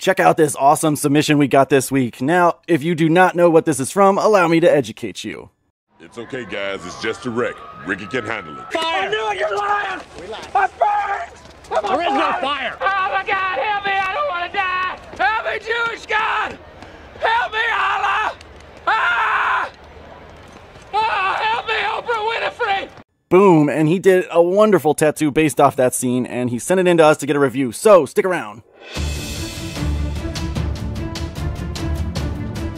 Check out this awesome submission we got this week. Now, if you do not know what this is from, allow me to educate you. It's okay, guys. It's just a wreck. Ricky can handle it. Fire! I knew it! You're lying! I'm burned! There is no fire! Oh my God! Help me! I don't want to die! Help me, Jewish God! Help me, Allah! Ah! Oh, help me, Oprah Winfrey! Boom, and he did a wonderful tattoo based off that scene, and he sent it in to us to get a review, so stick around.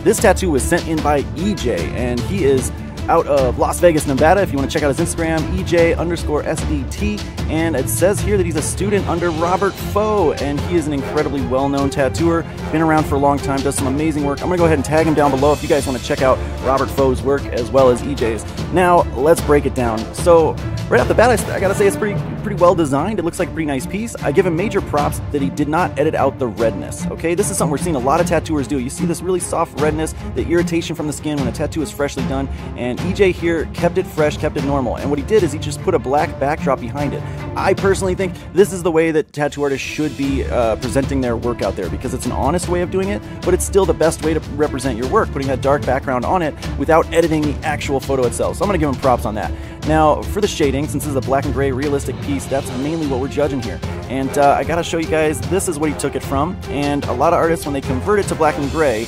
This tattoo was sent in by EJ, and he is out of Las Vegas, Nevada. If you want to check out his Instagram, EJ_SDT, and it says here that he's a student under Robert Foe, and he is an incredibly well-known tattooer, been around for a long time, does some amazing work. I'm going to go ahead and tag him down below if you guys want to check out Robert Foe's work as well as EJ's. Now, let's break it down. So, right off the bat, I gotta say it's pretty well designed. It looks like a pretty nice piece. I give him major props that he did not edit out the redness, okay? This is something we're seeing a lot of tattooers do. You see this really soft redness, the irritation from the skin when a tattoo is freshly done, and EJ here kept it fresh, kept it normal, and what he did is he just put a black backdrop behind it. I personally think this is the way that tattoo artists should be presenting their work out there, because it's an honest way of doing it, but it's still the best way to represent your work, putting that dark background on it without editing the actual photo itself. So I'm going to give him props on that. Now, for the shading, since this is a black and gray realistic piece, that's mainly what we're judging here. And I gotta show you guys, this is what he took it from, and a lot of artists, when they convert it to black and gray,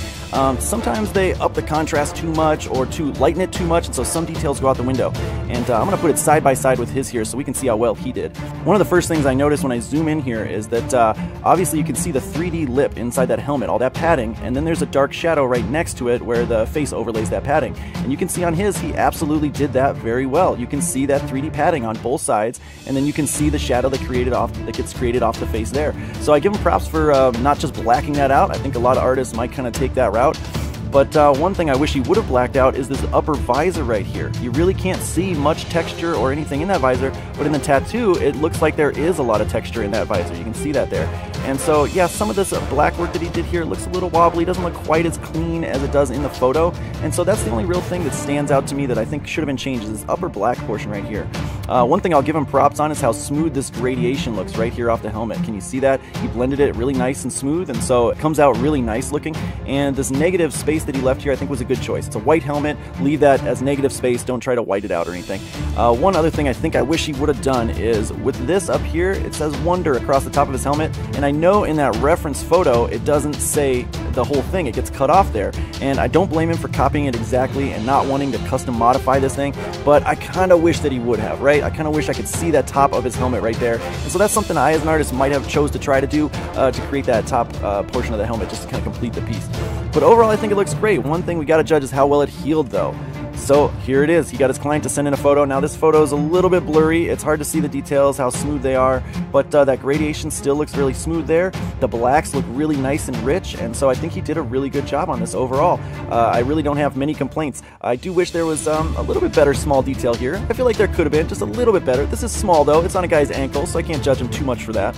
sometimes they up the contrast too much or lighten it too much, and so some details go out the window. And I'm gonna put it side by side with his here so we can see how well he did. One of the first things I noticed when I zoom in here is that obviously you can see the 3D lip inside that helmet, all that padding, and then there's a dark shadow right next to it where the face overlays that padding. And you can see on his, he absolutely did that very well. You can see that 3D padding on both sides, and then you can see the shadow that gets created off the face there. So I give him props for not just blacking that out. I think a lot of artists might kind of take that route. But one thing I wish he would have blacked out is this upper visor right here. You really can't see much texture or anything in that visor, but in the tattoo, it looks like there is a lot of texture in that visor. You can see that there. And so, yeah, some of this black work that he did here looks a little wobbly, doesn't look quite as clean as it does in the photo. And so that's the only real thing that stands out to me that I think should have been changed, is this upper black portion right here. One thing I'll give him props on is how smooth this gradation looks right here off the helmet. Can you see that? He blended it really nice and smooth, and so it comes out really nice looking. And this negative space that he left here I think was a good choice. It's a white helmet, leave that as negative space, don't try to white it out or anything. One other thing I think I wish he would have done is with this up here, it says Wonder across the top of his helmet, and I know in that reference photo it doesn't say the whole thing, it gets cut off there, and I don't blame him for copying it exactly and not wanting to custom modify this thing, but I kind of wish that he would have, right? I kind of wish I could see that top of his helmet right there, and so that's something I as an artist might have chose to try to do to create that top portion of the helmet just to kind of complete the piece. But overall I think it looks great. One thing we got to judge is how well it healed though. So here it is. He got his client to send in a photo. Now this photo is a little bit blurry. It's hard to see the details, how smooth they are, but that gradation still looks really smooth there. The blacks look really nice and rich, and so I think he did a really good job on this overall. I really don't have many complaints. I do wish there was a little bit better small detail here. I feel like there could have been just a little bit better. This is small though. It's on a guy's ankle, so I can't judge him too much for that.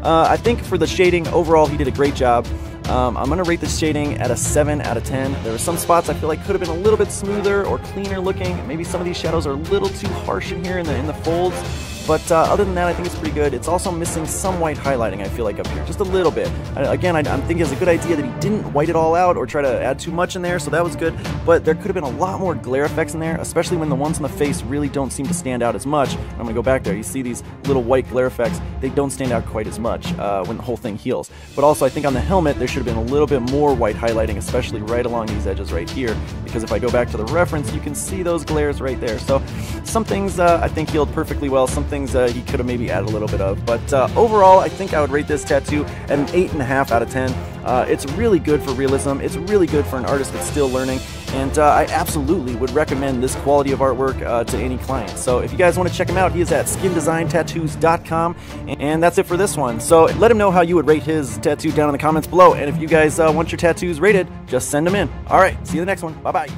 I think for the shading, overall, he did a great job. I'm going to rate this shading at a 7 out of 10. There were some spots I feel like could have been a little bit smoother or cleaner looking. Maybe some of these shadows are a little too harsh in here in the folds. But other than that, I think it's pretty good. It's also missing some white highlighting, I feel like, up here. Just a little bit. Again, I'm thinking it's a good idea that he didn't white it all out or try to add too much in there, so that was good. But there could have been a lot more glare effects in there, especially when the ones on the face really don't seem to stand out as much. I'm going to go back there. You see these little white glare effects. They don't stand out quite as much when the whole thing heals. But also, I think on the helmet, there should have been a little bit more white highlighting, especially right along these edges right here. Because if I go back to the reference, you can see those glares right there. So some things I think healed perfectly well. Some things he could have maybe added a little bit of. But overall, I think I would rate this tattoo at an 8.5 out of 10. It's really good for realism. It's really good for an artist that's still learning. And I absolutely would recommend this quality of artwork to any client. So if you guys want to check him out, he is at skindesigntattoos.com. And that's it for this one. So let him know how you would rate his tattoo down in the comments below. And if you guys want your tattoos rated, just send them in. All right, see you in the next one. Bye-bye.